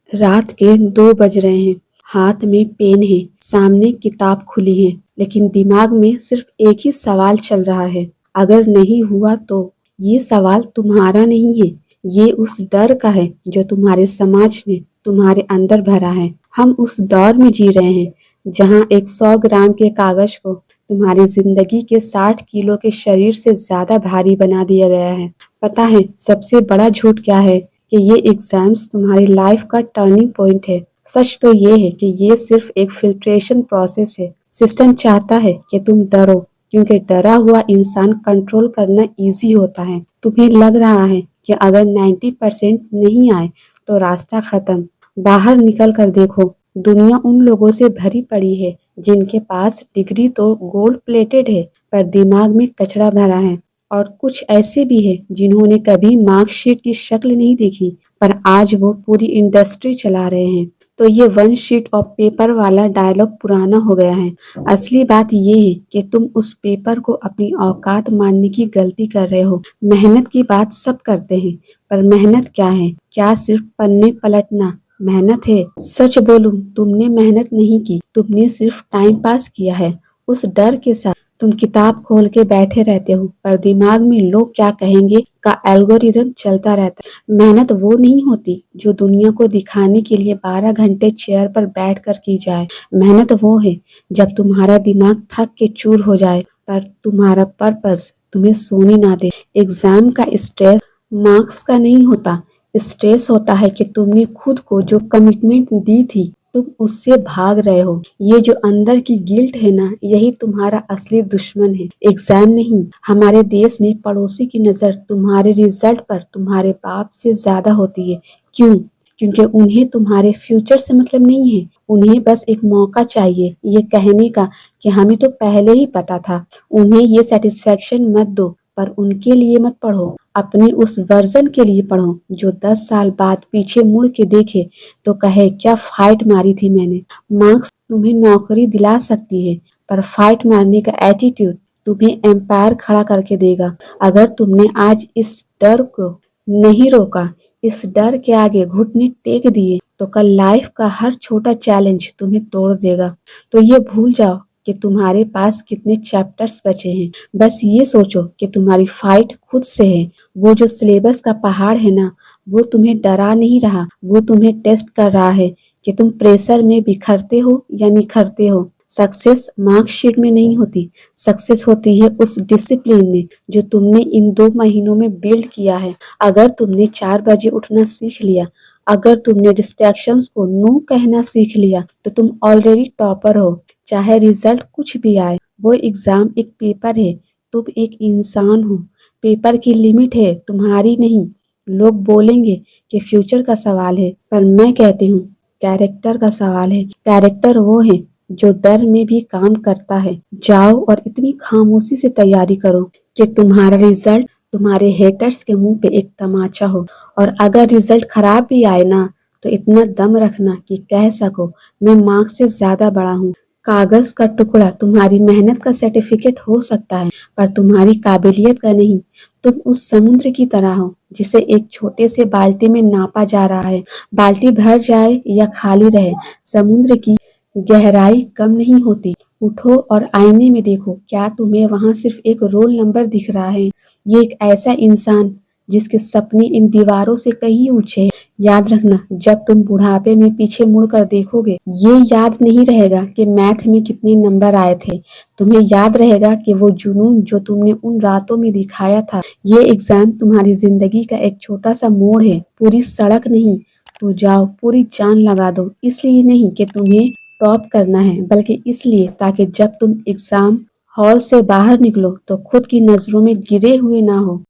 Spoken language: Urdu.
رات کے 2 بج رہے ہیں، ہاتھ میں پین ہے، سامنے کتاب کھلی ہے، لیکن دماغ میں صرف ایک ہی سوال چل رہا ہے، اگر نہیں ہوا تو؟ یہ سوال تمہارا نہیں ہے، یہ اس ڈر کا ہے جو تمہارے سماج نے تمہارے اندر بھرا ہے۔ ہم اس دور میں جی رہے ہیں جہاں ایک 100 گرام کے کاغذ کو تمہاری زندگی کے 60 کلو کے شریر سے زیادہ بھاری بنا دیا گیا ہے۔ پتہ ہے سب سے بڑا جھوٹ کیا ہے؟ کہ یہ ایگزامز تمہاری لائف کا ٹرننگ پوائنٹ ہے۔ سچ تو یہ ہے کہ یہ صرف ایک فلٹریشن پروسیس ہے۔ سسٹم چاہتا ہے کہ تم ڈرو، کیونکہ ڈرا ہوا انسان کنٹرول کرنا ایزی ہوتا ہے۔ تمہیں لگ رہا ہے کہ اگر 90% نہیں آئے تو راستہ ختم۔ باہر نکل کر دیکھو، دنیا ان لوگوں سے بھری پڑی ہے جن کے پاس ڈگری تو گولڈ پلیٹڈ ہے پر دماغ میں کچرا بھرا ہے، اور کچھ ایسے بھی ہیں جنہوں نے کبھی مارک شیٹ کی شکل نہیں دیکھی پر آج وہ پوری انڈسٹری چلا رہے ہیں۔ تو یہ 1 شیٹ آف پیپر والا ڈائلاگ پرانا ہو گیا ہے۔ اصلی بات یہ ہے کہ تم اس پیپر کو اپنی اوقات ماننے کی غلطی کر رہے ہو۔ محنت کی بات سب کرتے ہیں، پر محنت کیا ہے؟ کیا صرف پنے پلٹنا محنت ہے؟ سچ بولو، تم نے محنت نہیں کی، تم نے صرف ٹائم پاس کیا ہے۔ اس ڈر کے ساتھ تم کتاب کھول کے بیٹھے رہتے ہو، پر دماغ میں لوگ کیا کہیں گے کا الگوریدم چلتا رہتا ہے۔ محنت وہ نہیں ہوتی جو دنیا کو دکھانے کے لیے 12 گھنٹے چیئر پر بیٹھ کر کی جائے۔ محنت وہ ہے جب تمہارا دماغ تھک کے چور ہو جائے پر تمہارا پرپس تمہیں سونے نہ دے۔ ایگزام کا اسٹریس مارکس کا نہیں ہوتا، اسٹریس ہوتا ہے کہ تم نے خود کو جو کمٹمنٹ دی تھی تم اس سے بھاگ رہے ہو۔ یہ جو اندر کی گلٹ ہے نا، یہی تمہارا اصلی دشمن ہے، ایگزام نہیں۔ ہمارے دیش میں پڑوسی کی نظر تمہارے رزلٹ پر تمہارے باپ سے زیادہ ہوتی ہے۔ کیوں؟ کیونکہ انہیں تمہارے فیوچر سے مطلب نہیں ہے، انہیں بس ایک موقع چاہیے یہ کہنے کا کہ ہمیں تو پہلے ہی پتا تھا۔ انہیں یہ سیٹسفیکشن مت دو، پر ان کے لیے مت پڑھو، اپنے اس ورژن کے لیے پڑھو جو 10 سال بعد پیچھے مڑ کے دیکھے تو کہے کیا فائٹ ماری تھی میں نے۔ مارکس تمہیں نوکری دلا سکتی ہے، پر فائٹ مارنے کا ایٹیٹیوڈ تمہیں امپائر کھڑا کر کے دے گا۔ اگر تم نے آج اس ڈر کو نہیں روکا، اس ڈر کے آگے گھٹنے ٹیک دیے، تو کل لائف کا ہر چھوٹا چیلنج تمہیں توڑ دے گا۔ تو یہ بھول جاؤ کہ تمہارے پاس کتنے چیپٹرز بچے ہیں، بس یہ سوچو کہ تمہاری فائٹ خود سے ہے۔ وہ جو سلیبس کا پہاڑ ہے نا، وہ تمہیں ڈرا نہیں رہا، وہ تمہیں ٹیسٹ کر رہا ہے کہ تم پریشر میں بکھرتے ہو یا نکھرتے ہو۔ سکسیس مارک شیٹ میں نہیں ہوتی، سکسیس ہوتی ہے اس ڈسپلن میں جو تم نے ان 2 مہینوں میں بلڈ کیا ہے۔ اگر تم نے 4 بجے اٹھنا سیکھ لیا، اگر تم نے ڈسٹریکشنز کو نو کہنا سیکھ لیا، تو تم آلریڈی ٹاپر ہو۔ چاہے رزلٹ کچھ بھی آئے، وہ ایگزام ایک پیپر ہے، تم ایک انسان ہو۔ پیپر کی لمٹ ہے، تمہاری نہیں۔ لوگ بولیں گے کہ فیوچر کا سوال ہے، پر میں کہتی ہوں کیریکٹر کا سوال ہے۔ کیریکٹر وہ ہے جو ڈر میں بھی کام کرتا ہے۔ جاؤ اور اتنی خاموشی سے تیاری کرو کہ تمہارا رزلٹ تمہارے ہیٹرز کے منہ پہ ایک تماچا ہو، اور اگر رزلٹ خراب بھی آئے نا تو اتنا دم رکھنا کہ کہہ سکو میں مارکس سے زیادہ بڑا ہوں۔ کاغذ کا ٹکڑا تمہاری محنت کا سرٹیفکیٹ ہو سکتا ہے، پر تمہاری قابلیت کا نہیں۔ تم اس سمندر کی طرح ہو جسے ایک چھوٹے سے بالٹی میں ناپا جا رہا ہے۔ بالٹی بھر جائے یا خالی رہے، سمندر کی گہرائی کم نہیں ہوتی۔ اٹھو اور آئینے میں دیکھو، کیا تمہیں وہاں صرف ایک رول نمبر دکھ رہا ہے؟ یہ ایک ایسا انسان جس کے سپنے ان دیواروں سے کہیں اونچے ہیں۔ یاد رکھنا، جب تم بڑھاپے میں پیچھے مڑ کر دیکھو گے، یہ یاد نہیں رہے گا کہ میتھ میں کتنے نمبر آئے تھے، تمہیں یاد رہے گا کہ وہ جنون جو تم نے ان راتوں میں دکھایا تھا۔ یہ ایگزام تمہاری زندگی کا ایک چھوٹا سا موڑ ہے، پوری سڑک نہیں۔ تو جاؤ، پوری جان لگا دو، اس لیے نہیں کہ تمہیں ٹاپ کرنا ہے، بلکہ اس لیے تاکہ جب تم ایگزام ہال سے باہر نکلو تو خود کی نظروں میں گرے ہوئے نہ ہو۔